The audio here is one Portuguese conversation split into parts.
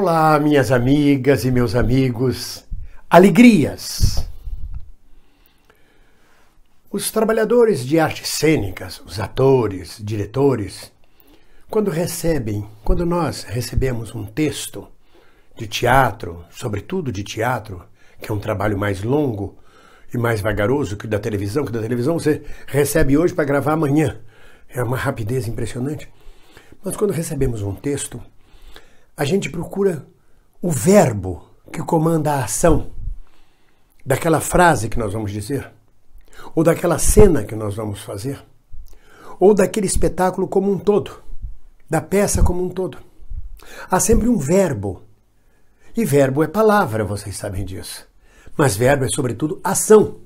Olá, minhas amigas e meus amigos. Alegrias! Os trabalhadores de artes cênicas, os atores, diretores, quando nós recebemos um texto de teatro, sobretudo de teatro, que é um trabalho mais longo e mais vagaroso que o da televisão, você recebe hoje para gravar amanhã. É uma rapidez impressionante. Mas quando recebemos um texto, a gente procura o verbo que comanda a ação daquela frase que nós vamos dizer, ou daquela cena que nós vamos fazer, ou daquele espetáculo como um todo, da peça como um todo. Há sempre um verbo. E verbo é palavra, vocês sabem disso. Mas verbo é, sobretudo, ação.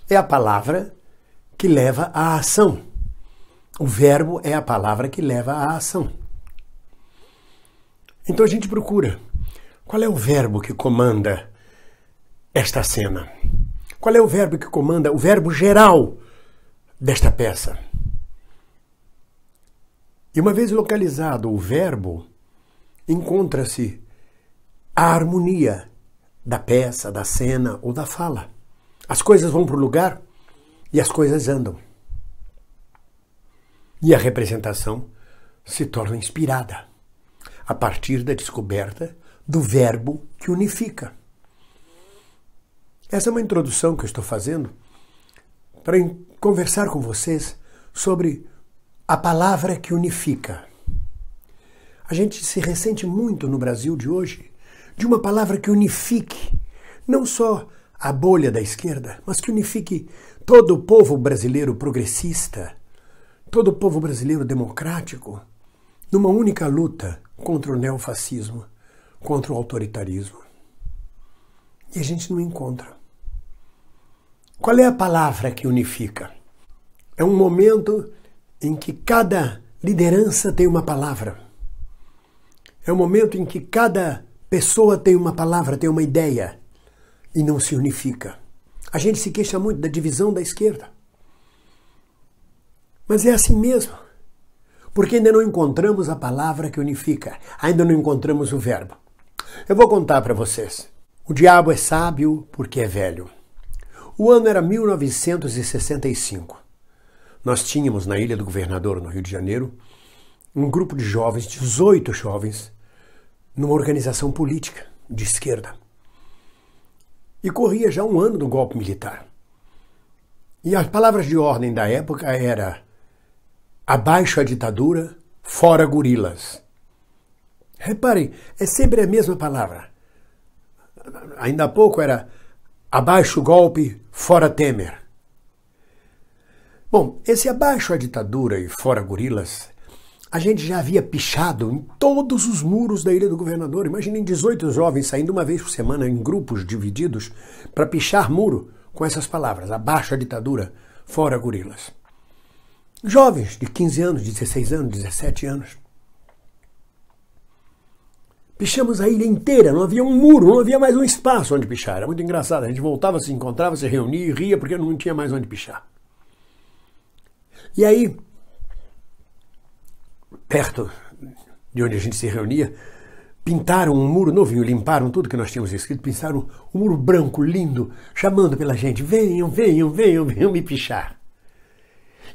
É a palavra que leva à ação. O verbo é a palavra que leva à ação. Então a gente procura. Qual é o verbo que comanda esta cena? Qual é o verbo que comanda, o verbo geral desta peça? E uma vez localizado o verbo, encontra-se a harmonia da peça, da cena ou da fala. As coisas vão para o lugar e as coisas andam. E a representação se torna inspirada a partir da descoberta do verbo que unifica. Essa é uma introdução que eu estou fazendo para conversar com vocês sobre a palavra que unifica. A gente se ressente muito no Brasil de hoje de uma palavra que unifique não só a bolha da esquerda, mas que unifique todo o povo brasileiro progressista, todo o povo brasileiro democrático, numa única luta contra o neofascismo, contra o autoritarismo. E a gente não encontra. Qual é a palavra que unifica? É um momento em que cada liderança tem uma palavra. É um momento em que cada pessoa tem uma palavra, tem uma ideia e não se unifica. A gente se queixa muito da divisão da esquerda. Mas é assim mesmo. Porque ainda não encontramos a palavra que unifica. Ainda não encontramos o verbo. Eu vou contar para vocês. O diabo é sábio porque é velho. O ano era 1965. Nós tínhamos na Ilha do Governador, no Rio de Janeiro, um grupo de jovens, 18 jovens, numa organização política de esquerda. E corria já um ano do golpe militar. E as palavras de ordem da época eram: abaixo a ditadura, fora gorilas. Reparem, é sempre a mesma palavra. Ainda há pouco era abaixo o golpe, fora Temer. Bom, esse abaixo a ditadura e fora gorilas, a gente já havia pichado em todos os muros da Ilha do Governador. Imaginem 18 jovens saindo uma vez por semana em grupos divididos para pichar muro com essas palavras: abaixo a ditadura, fora gorilas. Jovens de 15 anos, 16 anos, 17 anos. Pichamos a ilha inteira, não havia um muro, não havia mais um espaço onde pichar. Era muito engraçado, a gente voltava, se encontrava, se reunia e ria porque não tinha mais onde pichar. E aí, perto de onde a gente se reunia, pintaram um muro novinho, limparam tudo que nós tínhamos escrito, pintaram um muro branco, lindo, chamando pela gente: venham, venham, venham, venham me pichar.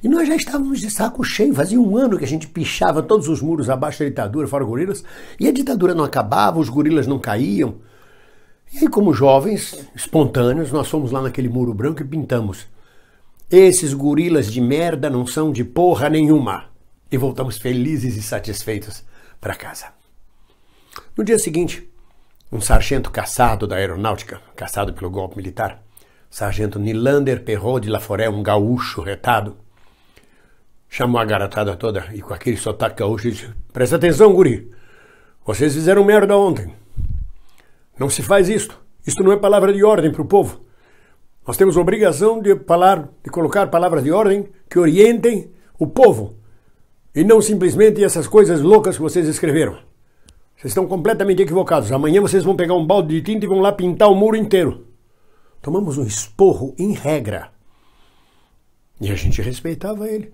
E nós já estávamos de saco cheio, fazia um ano que a gente pichava todos os muros abaixo da ditadura, fora gorilas, e a ditadura não acabava, os gorilas não caíam. E aí, como jovens, espontâneos, nós fomos lá naquele muro branco e pintamos: esses gorilas de merda não são de porra nenhuma. E voltamos felizes e satisfeitos para casa. No dia seguinte, um sargento caçado da aeronáutica, caçado pelo golpe militar, sargento Nilander Perrot de Laforêt, um gaúcho retado, chamou a garotada toda e com aquele sotaque gaúcho disse: presta atenção, guri, vocês fizeram merda ontem. Não se faz isto. Isto não é palavra de ordem para o povo. Nós temos a obrigação de colocar palavras de ordem que orientem o povo e não simplesmente essas coisas loucas que vocês escreveram. Vocês estão completamente equivocados. Amanhã vocês vão pegar um balde de tinta e vão lá pintar o muro inteiro. Tomamos um esporro em regra. E a gente respeitava ele.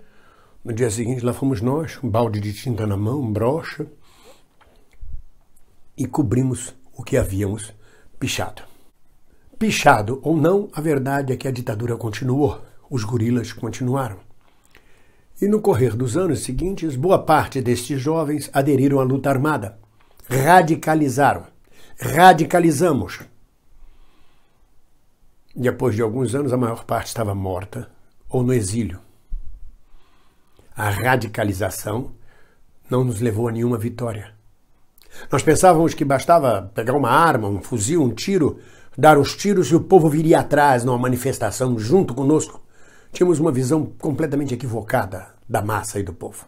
No dia seguinte, lá fomos nós, um balde de tinta na mão, brocha. e cobrimos o que havíamos pichado. Pichado ou não, a verdade é que a ditadura continuou, os gorilas continuaram. E no correr dos anos seguintes, boa parte destes jovens aderiram à luta armada, radicalizamos. Depois de alguns anos, a maior parte estava morta ou no exílio. A radicalização não nos levou a nenhuma vitória. Nós pensávamos que bastava pegar uma arma, um fuzil, um tiro, dar os tiros e o povo viria atrás numa manifestação junto conosco. Tínhamos uma visão completamente equivocada da massa e do povo.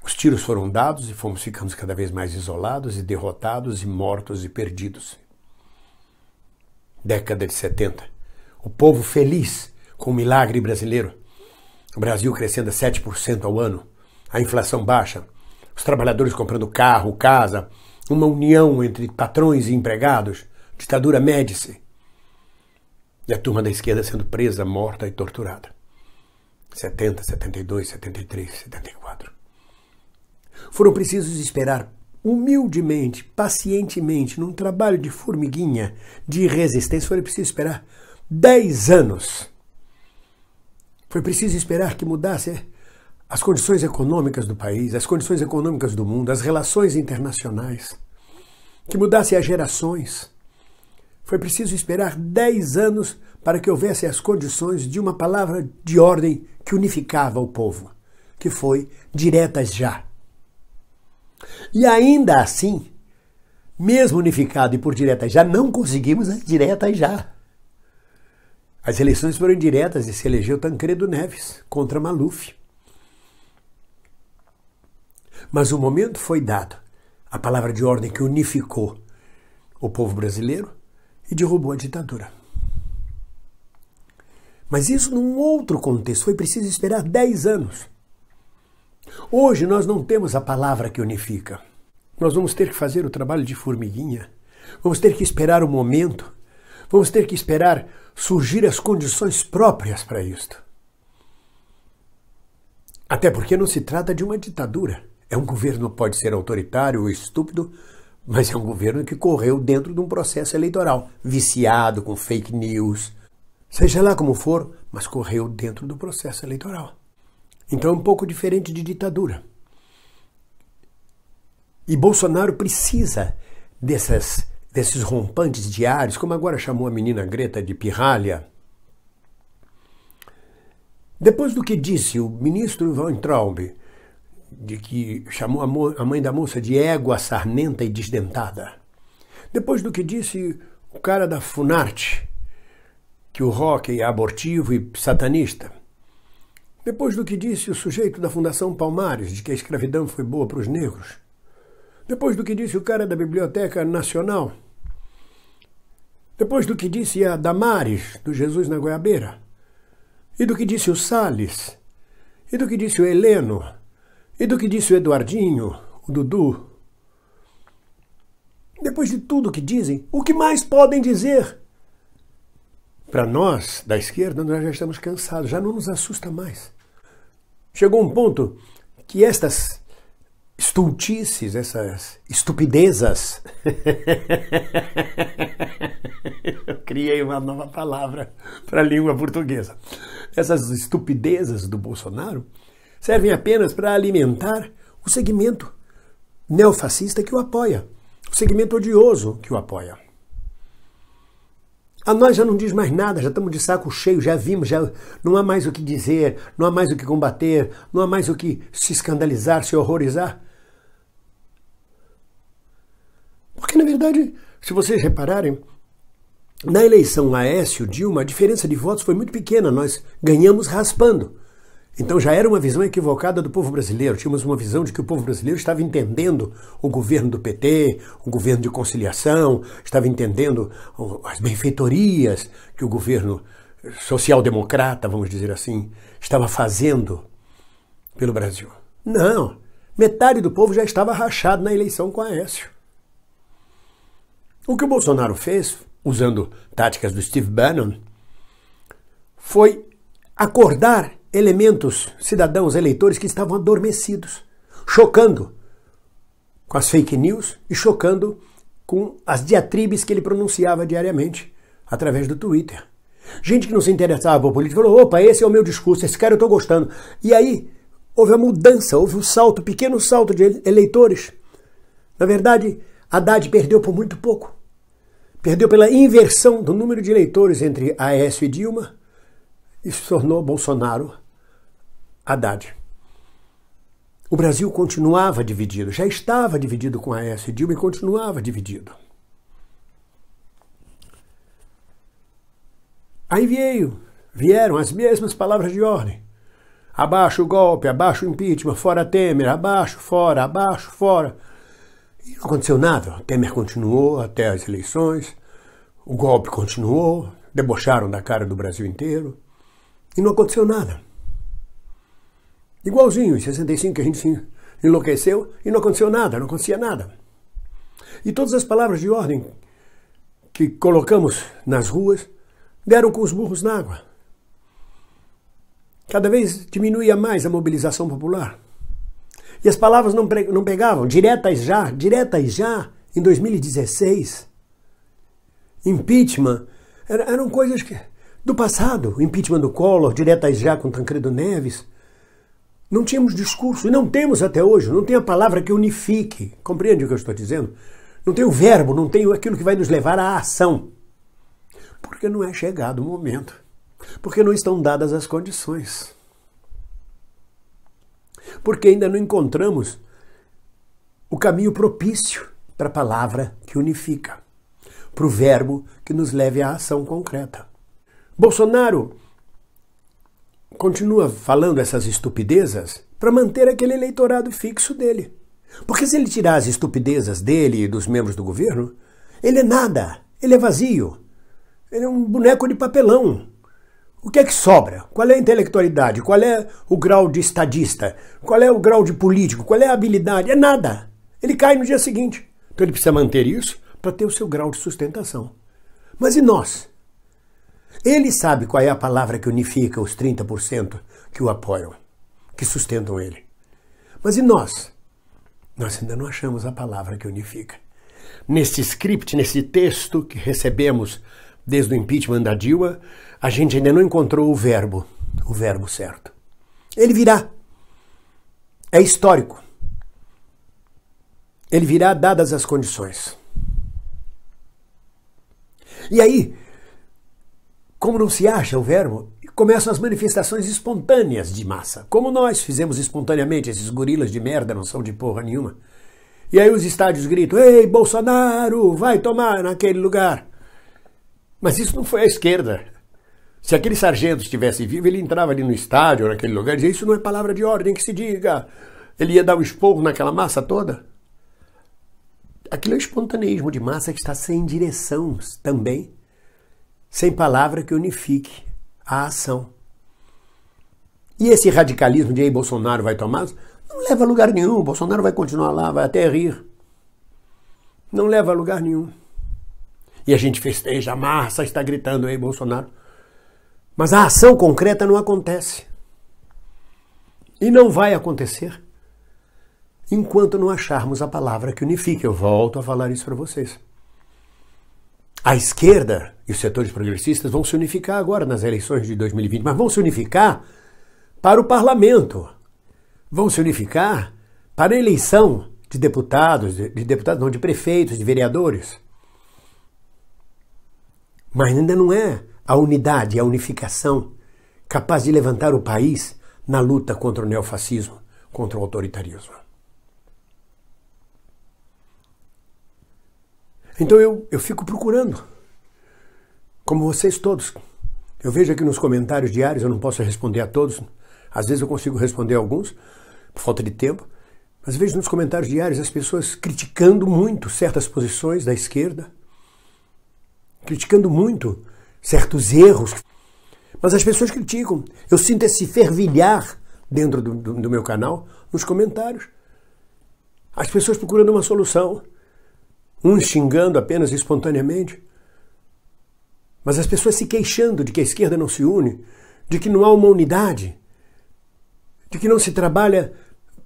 Os tiros foram dados e fomos ficando cada vez mais isolados e derrotados e mortos e perdidos. Década de 70. O povo feliz com o milagre brasileiro. O Brasil crescendo a 7% ao ano. A inflação baixa. Os trabalhadores comprando carro, casa. Uma união entre patrões e empregados. Ditadura Médici. E a turma da esquerda sendo presa, morta e torturada. 70, 72, 73, 74. Foram precisos esperar humildemente, pacientemente, num trabalho de formiguinha, de resistência, foi preciso esperar 10 anos. Foi preciso esperar que mudasse as condições econômicas do país, as condições econômicas do mundo, as relações internacionais, que mudasse as gerações. Foi preciso esperar 10 anos para que houvesse as condições de uma palavra de ordem que unificava o povo, que foi diretas já. E ainda assim, mesmo unificado e por diretas já, não conseguimos as diretas já. As eleições foram diretas e se elegeu Tancredo Neves contra Maluf. Mas o momento foi dado, a palavra de ordem que unificou o povo brasileiro e derrubou a ditadura. Mas isso num outro contexto, foi preciso esperar 10 anos. Hoje nós não temos a palavra que unifica. Nós vamos ter que fazer o trabalho de formiguinha. Vamos ter que esperar o momento. Vamos ter que esperar surgir as condições próprias para isto. Até porque não se trata de uma ditadura. É um governo que pode ser autoritário ou estúpido, mas é um governo que correu dentro de um processo eleitoral, viciado com fake news, seja lá como for, mas correu dentro do processo eleitoral. Então é um pouco diferente de ditadura. E Bolsonaro precisa desses rompantes diários, como agora chamou a menina Greta de pirralha. Depois do que disse o ministro Weintraub, de que chamou a mãe da moça de égua sarnenta e desdentada. Depois do que disse o cara da Funarte, que o rock é abortivo e satanista. Depois do que disse o sujeito da Fundação Palmares, de que a escravidão foi boa para os negros. Depois do que disse o cara da Biblioteca Nacional. Depois do que disse a Damares, do Jesus na Goiabeira. E do que disse o Salles. E do que disse o Heleno. E do que disse o Eduardinho, o Dudu. Depois de tudo que dizem, o que mais podem dizer? Para nós, da esquerda, nós já estamos cansados, já não nos assusta mais. Chegou um ponto que estas estultices, essas estupidezas... Eu criei uma nova palavra para a língua portuguesa. Essas estupidezas do Bolsonaro servem apenas para alimentar o segmento neofascista que o apoia, o segmento odioso que o apoia. A nós já não diz mais nada, já estamos de saco cheio, já vimos, já não há mais o que dizer, não há mais o que combater, não há mais o que se escandalizar, se horrorizar. Porque, na verdade, se vocês repararem, na eleição Aécio-Dilma, a diferença de votos foi muito pequena, nós ganhamos raspando. Então já era uma visão equivocada do povo brasileiro. Tínhamos uma visão de que o povo brasileiro estava entendendo o governo do PT, o governo de conciliação, estava entendendo as benfeitorias que o governo social-democrata, vamos dizer assim, estava fazendo pelo Brasil. Não, metade do povo já estava rachado na eleição com Aécio. O que o Bolsonaro fez, usando táticas do Steve Bannon, foi acordar cidadãos, eleitores que estavam adormecidos, chocando com as fake news e chocando com as diatribes que ele pronunciava diariamente através do Twitter. Gente que não se interessava por política falou, opa, esse é o meu discurso, esse cara eu estou gostando. E aí houve a mudança, houve um salto, pequeno salto de eleitores. Na verdade, Haddad perdeu por muito pouco. Perdeu pela inversão do número de eleitores entre Aécio e Dilma e se tornou Bolsonaro Haddad. O Brasil continuava dividido, já estava dividido com Aécio e Dilma e continuava dividido. Aí vieram as mesmas palavras de ordem. Abaixo o golpe, abaixo o impeachment, fora Temer, abaixo, fora, abaixo, fora. E não aconteceu nada. Temer continuou até as eleições, o golpe continuou, debocharam da cara do Brasil inteiro e não aconteceu nada. Igualzinho, em 65 que a gente se enlouqueceu e não aconteceu nada, não acontecia nada. E todas as palavras de ordem que colocamos nas ruas deram com os burros na água. Cada vez diminuía mais a mobilização popular. E as palavras não pegavam, diretas já, em 2016. Impeachment, eram coisas do passado. O impeachment do Collor, diretas já com Tancredo Neves. Não tínhamos discurso, e não temos até hoje, não tem a palavra que unifique. Compreende o que eu estou dizendo? Não tem o verbo, não tem aquilo que vai nos levar à ação. Porque não é chegado o momento. Porque não estão dadas as condições. Porque ainda não encontramos o caminho propício para a palavra que unifica, para o verbo que nos leve à ação concreta. Bolsonaro continua falando essas estupidezas para manter aquele eleitorado fixo dele. Porque se ele tirar as estupidezas dele e dos membros do governo, ele é nada, ele é vazio, ele é um boneco de papelão. O que é que sobra? Qual é a intelectualidade? Qual é o grau de estadista? Qual é o grau de político? Qual é a habilidade? É nada. Ele cai no dia seguinte. Então ele precisa manter isso para ter o seu grau de sustentação. Mas e nós? Ele sabe qual é a palavra que unifica os 30% que o apoiam, que sustentam ele. Mas e nós? Nós ainda não achamos a palavra que unifica. Nesse script, nesse texto que recebemos desde o impeachment da Dilma, a gente ainda não encontrou o verbo certo. Ele virá. É histórico. Ele virá dadas as condições. E aí, como não se acha o verbo, começam as manifestações espontâneas de massa. Como nós fizemos espontaneamente, esses gorilas de merda não são de porra nenhuma. E aí os estádios gritam, ei, Bolsonaro, vai tomar naquele lugar. Mas isso não foi a esquerda. Se aquele sargento estivesse vivo, ele entrava ali no estádio, naquele lugar, e dizia, isso não é palavra de ordem que se diga. Ele ia dar um esporro naquela massa toda. Aquilo é espontaneísmo de massa que está sem direção também, sem palavra que unifique a ação. E esse radicalismo de aí Bolsonaro vai tomar, não leva a lugar nenhum. Bolsonaro vai continuar lá, vai até rir. Não leva a lugar nenhum. E a gente festeja, a massa está gritando aí Bolsonaro. Mas a ação concreta não acontece. E não vai acontecer enquanto não acharmos a palavra que unifique. Eu volto a falar isso para vocês. A esquerda e os setores progressistas vão se unificar agora nas eleições de 2020, mas vão se unificar para o parlamento. Vão se unificar para a eleição de deputados, de prefeitos, de vereadores. Mas ainda não é a unidade, a unificação capaz de levantar o país na luta contra o neofascismo, contra o autoritarismo. Então eu fico procurando, como vocês todos. Eu vejo aqui nos comentários diários, eu não posso responder a todos, às vezes eu consigo responder a alguns, por falta de tempo, mas vejo nos comentários diários as pessoas criticando muito certas posições da esquerda, criticando muito certos erros, mas as pessoas criticam. Eu sinto esse fervilhar dentro do meu canal, nos comentários. As pessoas procurando uma solução, uns xingando apenas espontaneamente, mas as pessoas se queixando de que a esquerda não se une, de que não há uma unidade, de que não se trabalha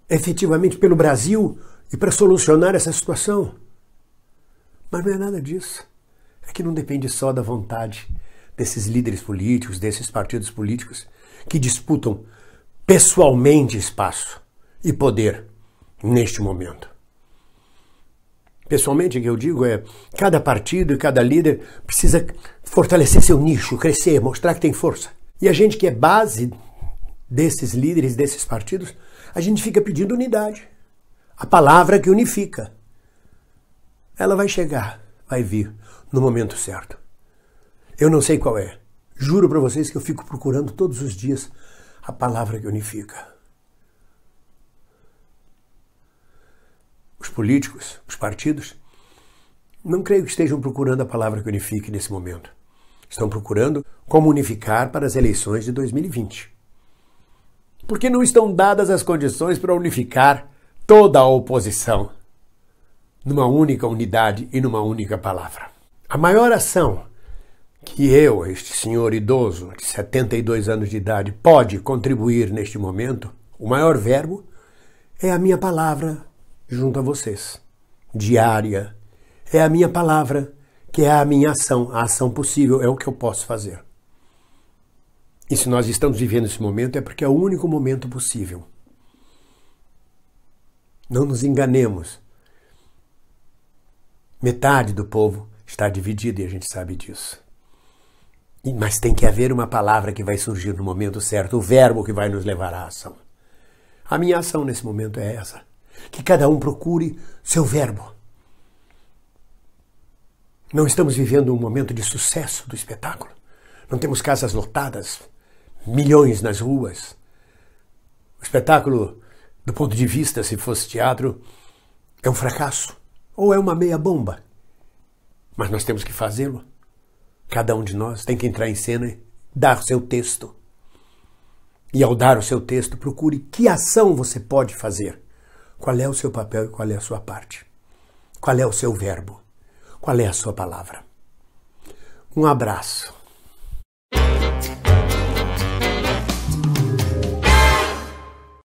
efetivamente pelo Brasil e para solucionar essa situação. Mas não é nada disso. É que não depende só da vontade desses líderes políticos, desses partidos políticos que disputam pessoalmente espaço e poder neste momento. Pessoalmente, o que eu digo é, cada partido e cada líder precisa fortalecer seu nicho, crescer, mostrar que tem força. E a gente que é base desses líderes, desses partidos, a gente fica pedindo unidade. A palavra que unifica. Ela vai chegar, vai vir no momento certo. Eu não sei qual é. Juro para vocês que eu fico procurando todos os dias a palavra que unifica. Os políticos, os partidos, não creio que estejam procurando a palavra que unifique nesse momento. Estão procurando como unificar para as eleições de 2020. Porque não estão dadas as condições para unificar toda a oposição numa única unidade e numa única palavra. A maior ação que eu, este senhor idoso de 72 anos de idade, pode contribuir neste momento, o maior verbo, é a minha palavra junto a vocês, diária. É a minha palavra, que é a minha ação, a ação possível, é o que eu posso fazer. E se nós estamos vivendo esse momento é porque é o único momento possível. Não nos enganemos. Metade do povo está dividida e a gente sabe disso. Mas tem que haver uma palavra que vai surgir no momento certo, o verbo que vai nos levar à ação. A minha ação nesse momento é essa. Que cada um procure seu verbo. Não estamos vivendo um momento de sucesso do espetáculo. Não temos casas lotadas, milhões nas ruas. O espetáculo, do ponto de vista, se fosse teatro, é um fracasso ou é uma meia bomba. Mas nós temos que fazê-lo. Cada um de nós tem que entrar em cena e dar o seu texto. E ao dar o seu texto, procure que ação você pode fazer. Qual é o seu papel e qual é a sua parte? Qual é o seu verbo? Qual é a sua palavra? Um abraço.